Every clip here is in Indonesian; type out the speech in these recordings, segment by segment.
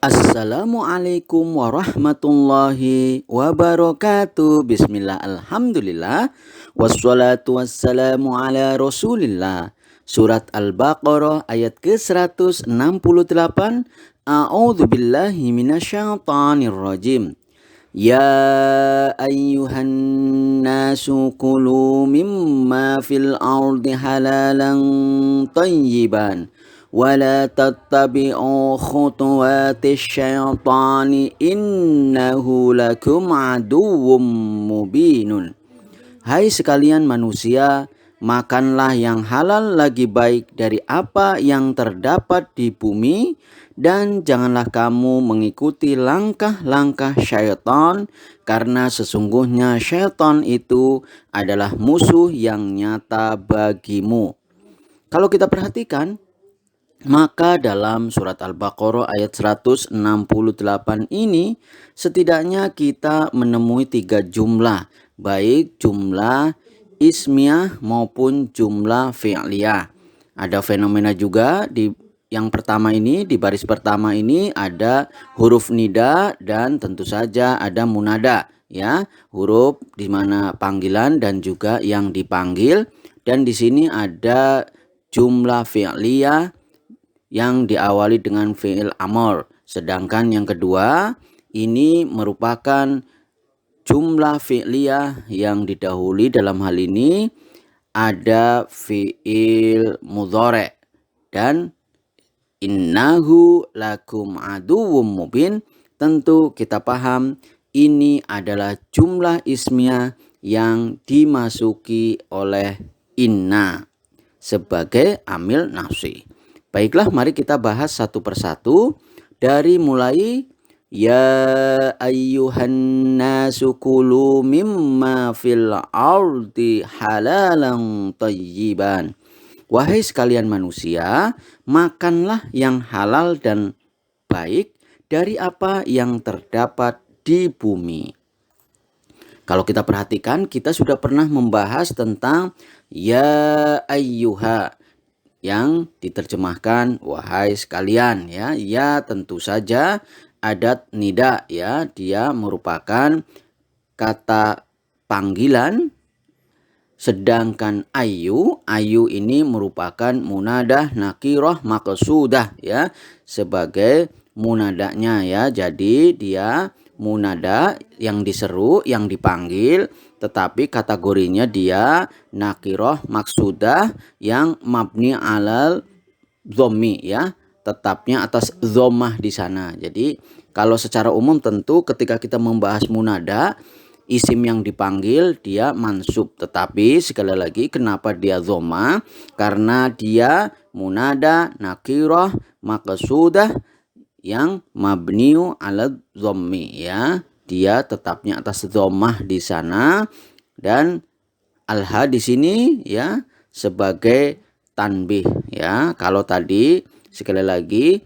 Assalamualaikum warahmatullahi wabarakatuh. Bismillah, alhamdulillah, wassalatu wassalamu ala rasulillah. Surat Al-Baqarah ayat ke-168. A'udzu billahi minasyaitonir rajim. Ya ayyuhan nasu kulu mimma fil ardi halalan tayyiban wala tattabi'u khutuwatis syaitani innahu lakum aduwwum mubinun. Hai sekalian manusia, makanlah yang halal lagi baik dari apa yang terdapat di bumi, dan janganlah kamu mengikuti langkah-langkah syaitan, karena sesungguhnya syaitan itu adalah musuh yang nyata bagimu. Kalau kita perhatikan, maka dalam surat Al-Baqarah ayat 168 ini setidaknya kita menemui 3 jumlah, baik jumlah ismiyah maupun jumlah fi'liyah. Ada fenomena juga di yang pertama ini, di baris pertama ini ada huruf nida dan tentu saja ada munada, ya, huruf di mana panggilan dan juga yang dipanggil, dan di sini ada jumlah fi'liyah yang diawali dengan fi'il amr. Sedangkan yang kedua ini merupakan jumlah fi'liyah yang didahului, dalam hal ini ada fi'il mudhari, dan innahu lakum aduwwum mubin. Tentu kita paham ini adalah jumlah ismiyah yang dimasuki oleh inna sebagai amil nafsi. Baiklah, mari kita bahas satu persatu dari mulai ya ayyuhan nasu kulu mimma fil ardi halalan tayyiban. Wahai sekalian manusia, makanlah yang halal dan baik dari apa yang terdapat di bumi. Kalau kita perhatikan, kita sudah pernah membahas tentang ya ayyuha yang diterjemahkan wahai sekalian, ya. Ya tentu saja adat nida, ya, dia merupakan kata panggilan. Sedangkan ayu ini merupakan munadah nakirah maqsudah, ya, sebagai munadanya, ya. Jadi dia munada yang diseru, yang dipanggil, tetapi kategorinya dia nakirah maksudah yang mabni alal dhammi, ya, tetapnya atas dhammah di sana. Jadi kalau secara umum tentu ketika kita membahas munada, isim yang dipanggil dia mansub, tetapi sekali lagi kenapa dia dhammah? Karena dia munada nakirah maqsudah yang mabniu ala dhammi, ya, dia tetapnya atas dhammah di sana, dan alha di sini, ya, sebagai tanbih, ya. Kalau tadi sekali lagi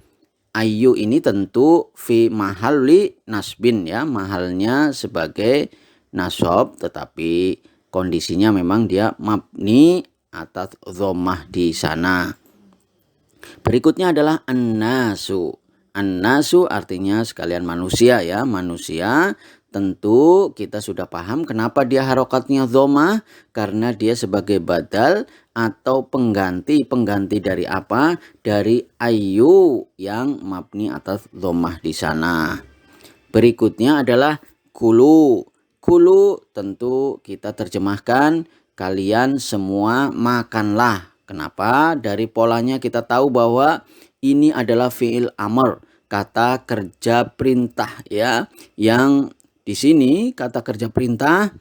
ayu ini tentu fi mahalli nasbin, ya, mahalnya sebagai nasab, tetapi kondisinya memang dia mabni atas dhammah di sana. Berikutnya adalah an-nasu. An-nasu artinya sekalian manusia, ya, manusia. Tentu kita sudah paham kenapa dia harokatnya dhammah, karena dia sebagai badal atau pengganti dari apa? Dari ayu yang mabni atas dhammah di sana. Berikutnya adalah kulu. Kulu tentu kita terjemahkan kalian semua makanlah. Kenapa? Dari polanya kita tahu bahwa ini adalah fi'il amr, kata kerja perintah, ya. Yang di sini kata kerja perintah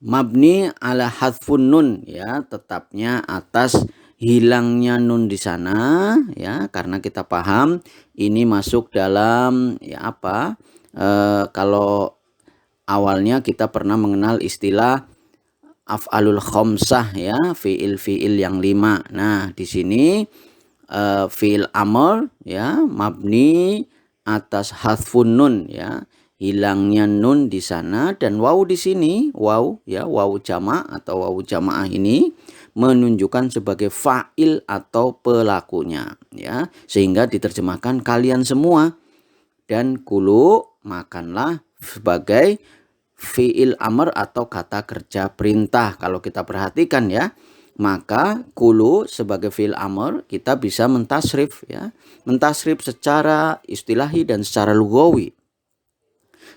mabni ala hadfun nun, ya, tetapnya atas hilangnya nun di sana, ya, karena kita paham ini masuk dalam, ya, apa? Kalau awalnya kita pernah mengenal istilah af'alul khamsah, ya, fiil yang 5. Nah, di sini fiil amr, ya, mabni atas hadfun nun, ya, hilangnya nun di sana, dan waw di sini, waw, ya, waw jama' atau waw jamaah ini menunjukkan sebagai fa'il atau pelakunya, ya, sehingga diterjemahkan kalian semua. dan kulu makanlah sebagai fi'il amr atau kata kerja perintah. Kalau kita perhatikan ya, maka kulu sebagai fi'il amr kita bisa mentasrif ya, mentasrif secara istilahi dan secara lughawi.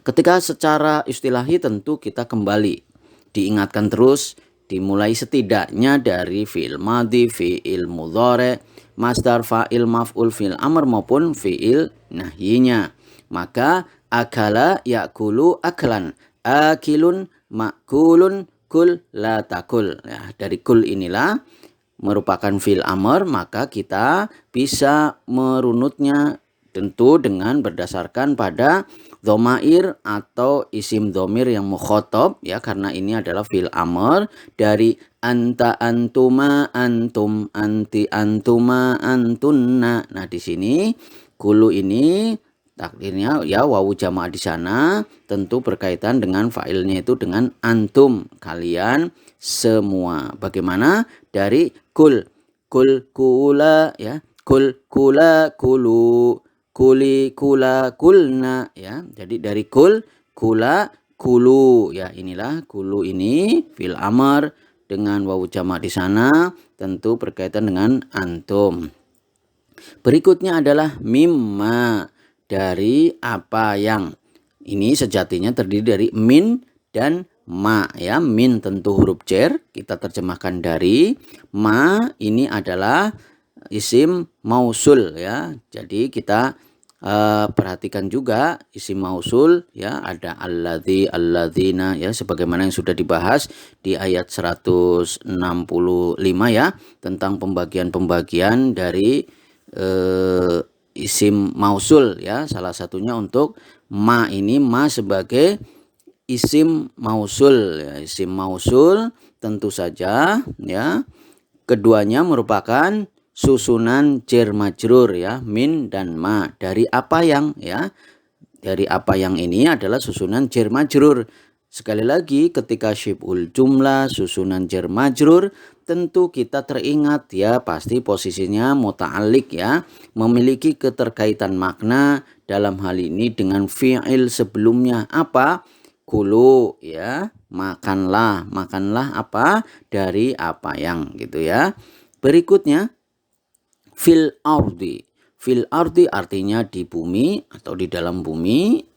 Ketika secara istilahi tentu kita kembali diingatkan terus, dimulai setidaknya dari fi'il madhi, fi'il mudhari, masdar, fa'il, maf'ul, fi'il amr maupun fi'il nahyinya. Maka akala ya'kulu aklan, akilun ma'kulun, kul la takul. Ya, dari kul inilah merupakan fi'il amr, maka kita bisa merunutnya tentu dengan berdasarkan pada dhomair atau isim dhamir yang mukhatab ya, karena ini adalah fi'il amr dari anta, antuma, antum, anti, antuma, antunna. Nah, di sini kulu ini takdirnya ya wawu jamaah di sana tentu berkaitan dengan fa'ilnya itu dengan antum, kalian semua. Bagaimana dari kul kula ya, kul kula kulu, kuli kula kulna ya. Jadi dari kul kula kulu ya, inilah kulu ini fil amr dengan wawu jamaah di sana tentu berkaitan dengan antum. Berikutnya adalah mimma, dari apa yang. Ini sejatinya terdiri dari min dan ma ya. Min tentu huruf jar, kita terjemahkan dari. Ma ini adalah isim mausul ya. Jadi kita perhatikan juga isim mausul ya, ada alladzi, alladzina ya, sebagaimana yang sudah dibahas di ayat 165 ya, tentang pembagian-pembagian dari isim mausul ya. Salah satunya untuk ma ini, ma sebagai isim mausul ya. Isim mausul tentu saja ya, keduanya merupakan susunan jar majrur ya, min dan ma. Dari apa yang ya, dari apa yang ini adalah susunan jar majrur. Sekali lagi, ketika syibul jumlah susunan jar majrur tentu kita teringat ya, pasti posisinya muta'alliq ya, memiliki keterkaitan makna dalam hal ini dengan fi'il sebelumnya. Apa? Kulu ya, makanlah, makanlah apa? Dari apa yang gitu ya. Berikutnya fil ardi. Fil ardi artinya di bumi atau di dalam bumi.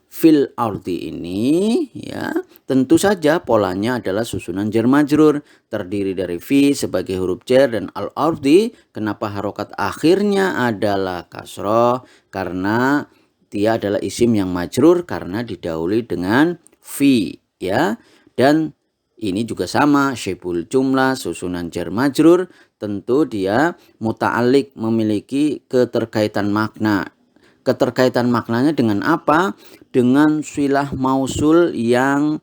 Fil ardi ini ya, tentu saja polanya adalah susunan jar majrur, terdiri dari fi sebagai huruf jar dan al ardi. Kenapa harokat akhirnya adalah kasroh? Karena dia adalah isim yang majrur karena didahului dengan fi ya. Dan ini juga sama, syibul jumlah susunan jar majrur, tentu dia muta'alliq, memiliki keterkaitan makna. Keterkaitan maknanya dengan apa? Dengan silah mausul yang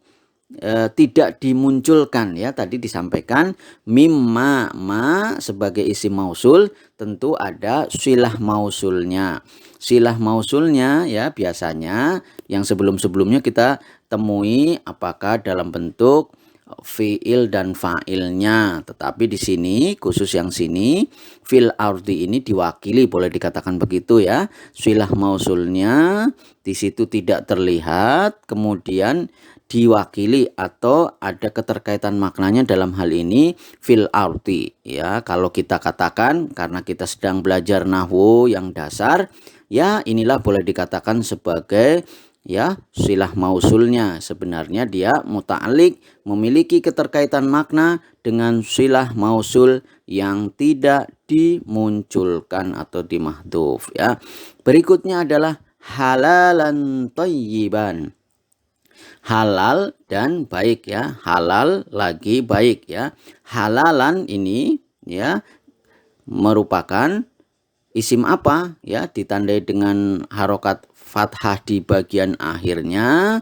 tidak dimunculkan ya. Tadi disampaikan mimma, ma sebagai isim mausul tentu ada silah mausulnya. Silah mausulnya ya biasanya yang sebelum-sebelumnya kita temui apakah dalam bentuk fiil dan fa'ilnya, tetapi di sini khusus yang sini fil ardi ini diwakili, boleh dikatakan begitu ya. Silah mausulnya di situ tidak terlihat, kemudian diwakili atau ada keterkaitan maknanya dalam hal ini fil ardi ya. Kalau kita katakan karena kita sedang belajar nahwu yang dasar ya, inilah boleh dikatakan sebagai ya silah mausulnya. Sebenarnya dia muta'alliq, memiliki keterkaitan makna dengan silah mausul yang tidak dimunculkan atau dimahdhuf ya. Berikutnya adalah halalan thayyiban. Halal dan baik ya, halal lagi baik ya. Halalan ini ya merupakan isim apa ya, ditandai dengan harokat fathah di bagian akhirnya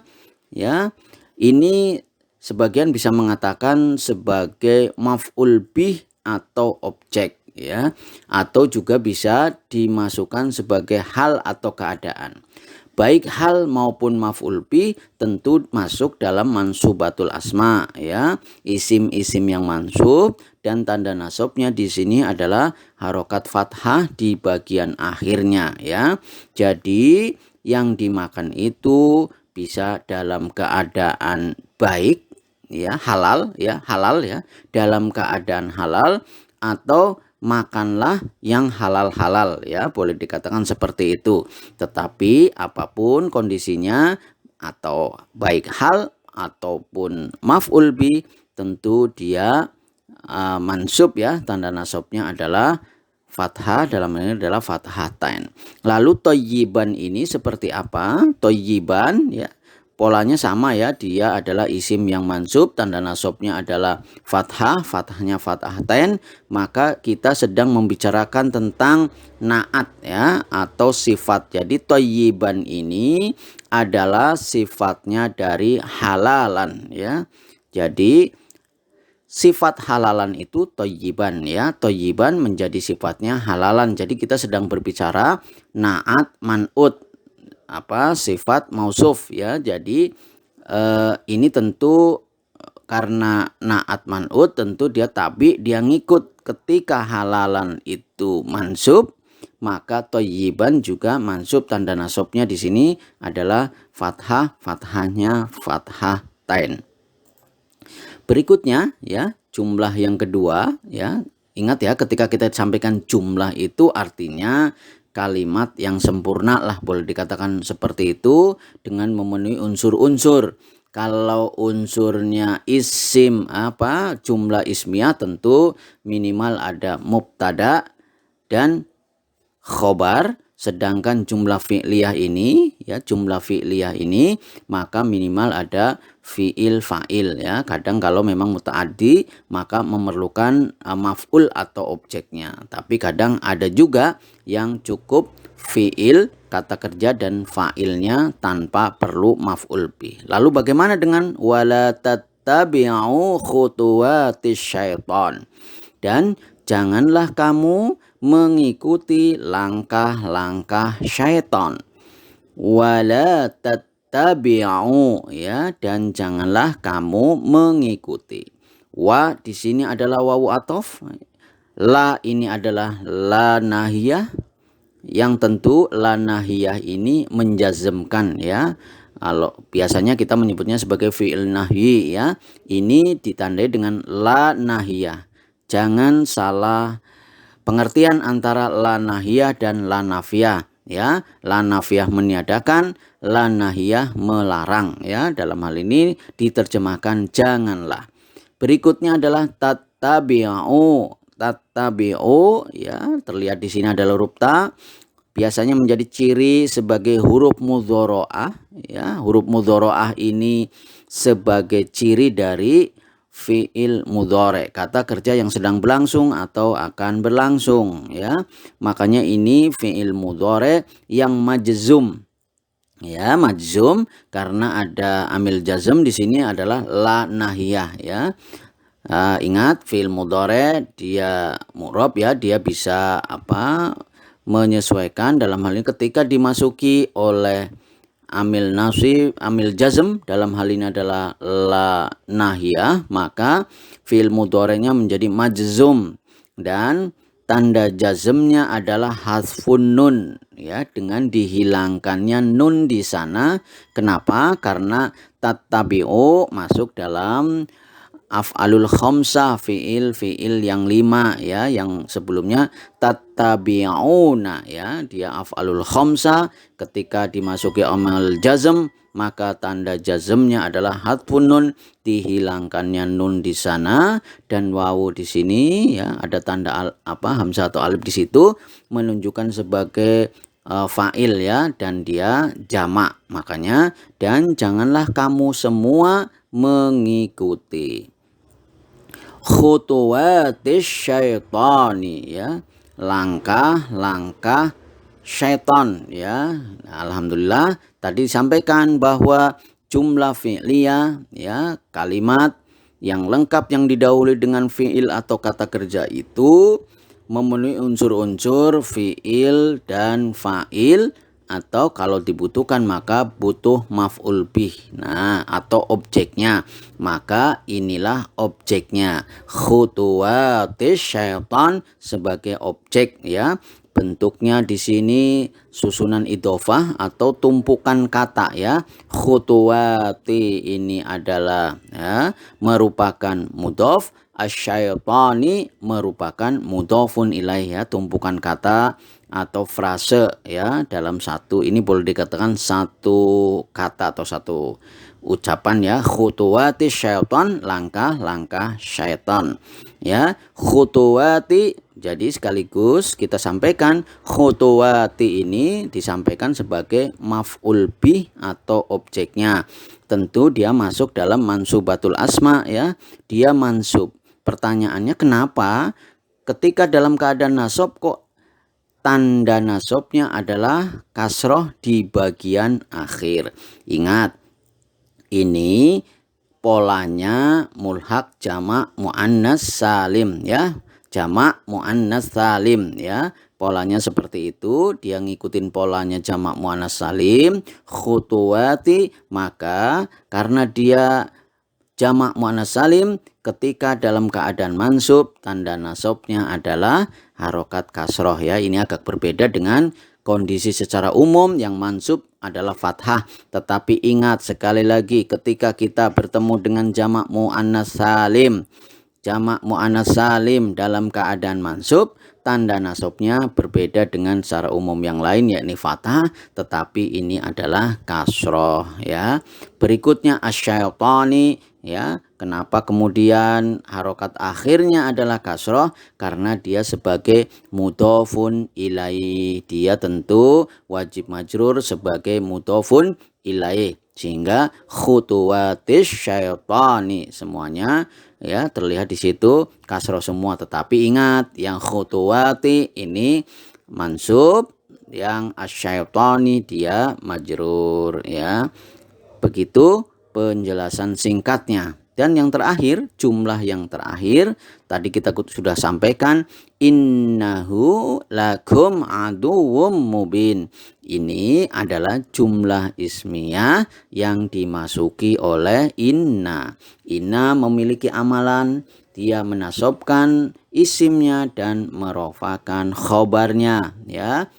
ya. Ini sebagian bisa mengatakan sebagai maf'ul bih atau objek ya, atau juga bisa dimasukkan sebagai hal atau keadaan. Baik hal maupun maf'ul bih tentu masuk dalam mansubatul asma ya, isim-isim yang mansub, dan tanda nasabnya di sini adalah harokat fathah di bagian akhirnya ya. Jadi yang dimakan itu bisa dalam keadaan baik ya, halal ya, dalam keadaan halal, atau makanlah yang halal-halal ya, boleh dikatakan seperti itu. Tetapi apapun kondisinya, atau baik hal ataupun maf'ul bi, tentu dia mansub ya, tanda nasabnya adalah fathah, dalam ini adalah fathatain. Lalu thayyiban ini seperti apa? Thayyiban ya, polanya sama ya, dia adalah isim yang mansub, tanda nasabnya adalah fathah, fathahnya fathatain, maka kita sedang membicarakan tentang naat ya, atau sifat. Jadi thayyiban ini adalah sifatnya dari halalan ya. Jadi sifat halalan itu thayyiban ya. Thayyiban menjadi sifatnya halalan. Jadi kita sedang berbicara naat man'ut, sifat mausuf ya. Jadi ini tentu karena naat man'ut, tentu dia tabi, dia ngikut. Ketika halalan itu mansub, maka thayyiban juga mansub, tanda nasabnya di sini adalah fathah, fathahnya fathatain. Berikutnya ya, jumlah yang kedua ya. Ingat ya, ketika kita sampaikan jumlah itu artinya kalimat yang sempurna lah, boleh dikatakan seperti itu, dengan memenuhi unsur-unsur. Kalau unsurnya isim jumlah ismiyah, tentu minimal ada mubtada dan khobar. Sedangkan jumlah fi'liyah ini ya, jumlah fi'liyah ini maka minimal ada fi'il fa'il ya. Kadang kalau memang muta'addi maka memerlukan maf'ul atau objeknya. Tapi kadang ada juga yang cukup fi'il, kata kerja, dan fa'ilnya tanpa perlu maf'ul bih. Lalu bagaimana dengan wala tattabi'u khutuwatis syaitan? Dan janganlah kamu mengikuti langkah-langkah syaitan. Wala tattabi'u ya, dan janganlah kamu mengikuti. Wa di sini adalah wawu athof. La ini adalah la nahiyah, yang tentu la nahiyah ini menjazmkan ya. Kalau biasanya kita menyebutnya sebagai fi'il nahyi ya, ini ditandai dengan la nahiyah. Jangan salah pengertian antara la nahiyah dan la nafiyah ya. La nafiyah meniadakan, la nahiyah melarang ya. Dalam hal ini diterjemahkan janganlah. Berikutnya adalah tattabi'u. Tattabi'u ya, terlihat di sini adalah huruf ta. Biasanya menjadi ciri sebagai huruf mudhoro'ah ya. Huruf mudhoro'ah ini sebagai ciri dari fi'il mudhore, kata kerja yang sedang berlangsung atau akan berlangsung ya. Makanya ini fi'il mudhore yang majzum ya, majzum karena ada amil jazm di sini adalah la nahiyah ya. Ingat fi'il mudhore dia mu'rab ya, dia bisa menyesuaikan dalam hal ini ketika dimasuki oleh amil nasib, amil jazm, dalam hal ini adalah la nahiyah, maka fi'il mudhorenya menjadi majzum dan tanda jazmnya adalah hadfun nun ya, dengan dihilangkannya nun di sana. Kenapa? Karena tattabi'u masuk dalam af'alul khamsah, fi'il yang 5 ya, yang sebelumnya tattabi'una ya, dia af'alul khamsah. Ketika dimasuki amal jazm, maka tanda jazmnya adalah hadfun nun, dihilangkannya nun di sana, dan wawu di sini ya, ada tanda hamzah atau alif di situ menunjukkan sebagai fa'il ya, dan dia jamak. Makanya dan janganlah kamu semua mengikuti khutuwatis syaitani ya, langkah-langkah syaitan ya. Alhamdulillah tadi disampaikan bahwa jumlah fi'liyah ya, kalimat yang lengkap yang didahului dengan fi'il atau kata kerja itu memenuhi unsur-unsur fi'il dan fa'il, atau kalau dibutuhkan maka butuh maf'ul bih atau objeknya. Maka inilah objeknya, khutuwatis syaitan sebagai objek ya. bentuknya di sini susunan idhofah atau tumpukan kata ya. Khutuwati ini adalah ya, merupakan mudhof, asyaitani merupakan mudhofun ilaih ya, tumpukan kata atau frase ya, dalam satu ini boleh dikatakan satu kata atau satu ucapan ya. Khutuwati syaitan, langkah-langkah syaitan ya. Khutuwati, jadi sekaligus kita sampaikan khutuwati ini disampaikan sebagai maf'ul bih atau objeknya. Tentu dia masuk dalam mansubatul asma ya. Dia mansub. Pertanyaannya kenapa ketika dalam keadaan nasab kok tanda nasabnya adalah kasroh di bagian akhir? Ingat, ini polanya mulhaq jamak muannas salim ya. Jamak muannas salim ya. Polanya seperti itu, dia ngikutin polanya jamak muannas salim, khutuwati, maka karena dia jamak muannas salim, ketika dalam keadaan mansub tanda nasabnya adalah harokat kasroh ya. Ini agak berbeda dengan kondisi secara umum yang mansub adalah fathah. Tetapi ingat sekali lagi, ketika kita bertemu dengan jamak muannas salim, jamak muannas salim dalam keadaan mansub, tanda nasabnya berbeda dengan secara umum yang lain, yakni fathah, tetapi ini adalah kasroh ya. Berikutnya asyaitani ya. Kenapa kemudian harokat akhirnya adalah kasroh? Karena dia sebagai mudhofun ilaih, dia tentu wajib majrur sebagai mudhofun ilaih, sehingga khutuwatis syaitani semuanya ya terlihat di situ kasroh semua. Tetapi ingat, yang khutuwati ini mansub, yang asyaitani dia majrur ya. Begitu penjelasan singkatnya. Dan yang terakhir, jumlah yang terakhir tadi kita sudah sampaikan, innahu lakum aduwwum mubin. Ini adalah jumlah ismiyah yang dimasuki oleh inna. Inna memiliki amalan, dia menasabkan isimnya dan merofakan khobarnya ya.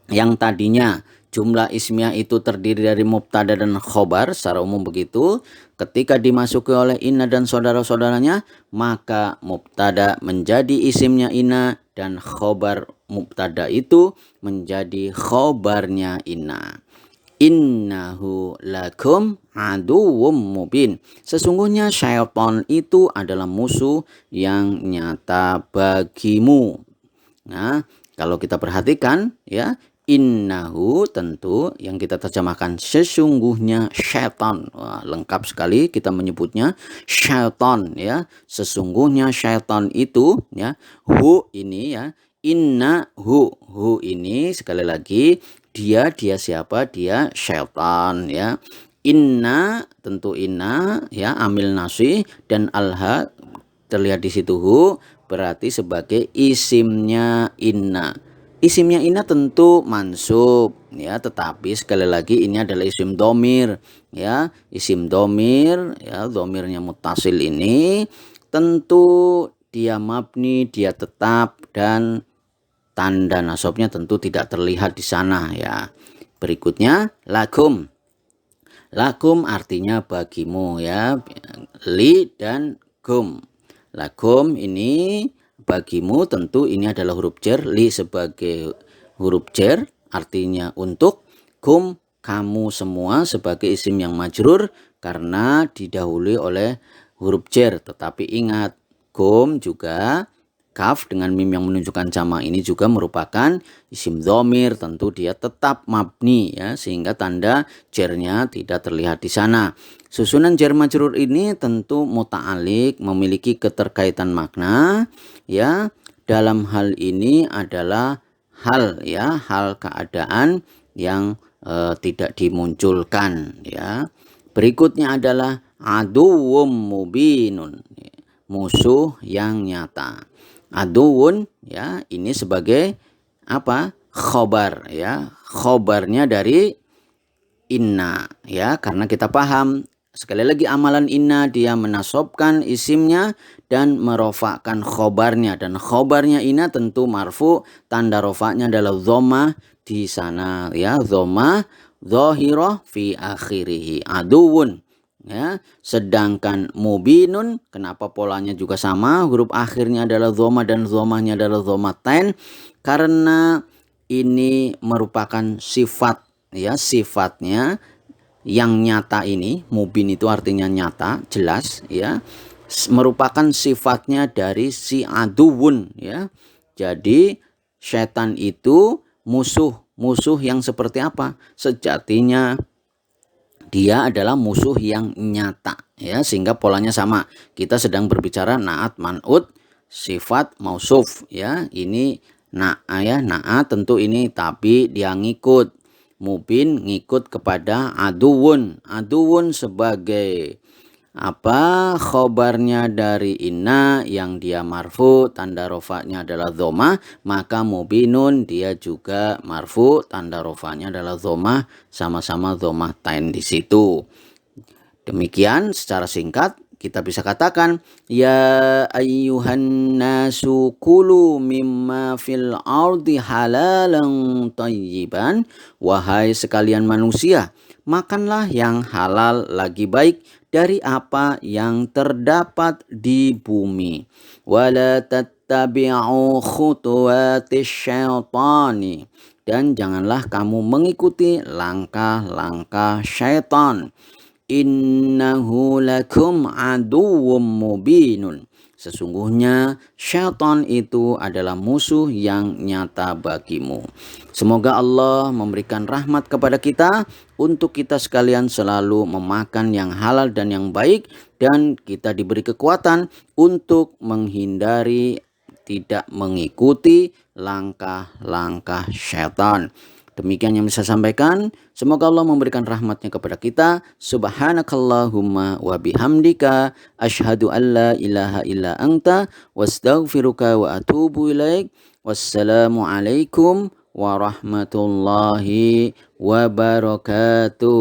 Yang tadinya jumlah ismiyah itu terdiri dari mubtada dan khobar secara umum begitu. Ketika dimasuki oleh inna dan saudara-saudaranya, maka mubtada menjadi isimnya inna dan khobar mubtada itu menjadi khobarnya inna. Innahu lakum aduwwum mubin. Sesungguhnya syaitan itu adalah musuh yang nyata bagimu. Nah, kalau kita perhatikan ya, innahu tentu yang kita terjemahkan sesungguhnya syaitan. Wah, lengkap sekali kita menyebutnya syaitan ya. Sesungguhnya syaitan itu ya. Hu ini ya. Inna hu ini sekali lagi dia siapa? Dia syaitan ya. Inna tentu inna ya, amil nasih, dan alha terlihat di situ hu berarti sebagai isimnya inna. Isimnya inna tentu mansub ya, tetapi sekali lagi ini adalah isim domir ya. Isim domir ya, domirnya mutasil ini tentu dia mabni, dia tetap, dan tanda nasabnya tentu tidak terlihat di sana ya. Berikutnya lakum. Lakum artinya bagimu ya. Li dan gum. Lakum ini bagimu, tentu ini adalah huruf jar, li sebagai huruf jar artinya untuk, kum kamu semua sebagai isim yang majrur karena didahului oleh huruf jar. Tetapi ingat, kum juga kaf dengan mim yang menunjukkan jamak ini juga merupakan isim dhamir, tentu dia tetap mabni ya, sehingga tanda jarnya tidak terlihat di sana. Susunan jar majrur ini tentu muta'alik, memiliki keterkaitan makna ya. Dalam hal ini adalah hal ya, hal keadaan yang tidak dimunculkan ya. Berikutnya adalah aduwwum mubinun, musuh yang nyata. Aduwun ya, ini sebagai apa? Khobar ya. Khobarnya dari inna ya, karena kita paham Sekali lagi amalan inna dia menasobkan isimnya dan merofakkan khobarnya. Dan khobarnya inna tentu marfu, tanda rofaknya adalah dhamma di sana ya, dhamma dhahirah fi akhirih aduun. Ya, sedangkan mubinun kenapa polanya juga sama, huruf akhirnya adalah dhamma dan dhammahnya adalah dhammatain karena ini merupakan sifat ya, sifatnya yang nyata ini, mubin itu artinya nyata, jelas ya, merupakan sifatnya dari si aduun ya. Jadi setan itu musuh yang seperti apa? Sejatinya dia adalah musuh yang nyata ya, sehingga polanya sama. Kita sedang berbicara naat man'ut sifat mausuf ya. Ini ya, naat tentu ini tapi dia ngikut. Mubin ngikut kepada aduun. Aduun sebagai apa, khobarnya dari inna yang dia marfu, tanda rofanya adalah dhoma, maka mubinun dia juga marfu, tanda rofanya adalah dhoma, sama-sama dhoma tain di situ. Demikian secara singkat kita bisa katakan ya ayyuhan nasu kulu mimma fil ardi halalan thayyiban, wahai sekalian manusia, makanlah yang halal lagi baik dari apa yang terdapat di bumi. Wala tattabi'u khutuwatis syaitani, dan janganlah kamu mengikuti langkah-langkah syaitan. Innahu lakum aduwwum mubinun, sesungguhnya syaitan itu adalah musuh yang nyata bagimu. Semoga Allah memberikan rahmat kepada kita untuk kita sekalian selalu memakan yang halal dan yang baik, dan kita diberi kekuatan untuk menghindari tidak mengikuti langkah-langkah syaitan. Demikian yang bisa saya sampaikan. Semoga Allah memberikan rahmatnya kepada kita. Subhanakallahumma wa bihamdika asyhadu an la ilaha illa anta wastaghfiruka wa atubu ilaik. Wassalamualaikum warahmatullahi wabarakatuh.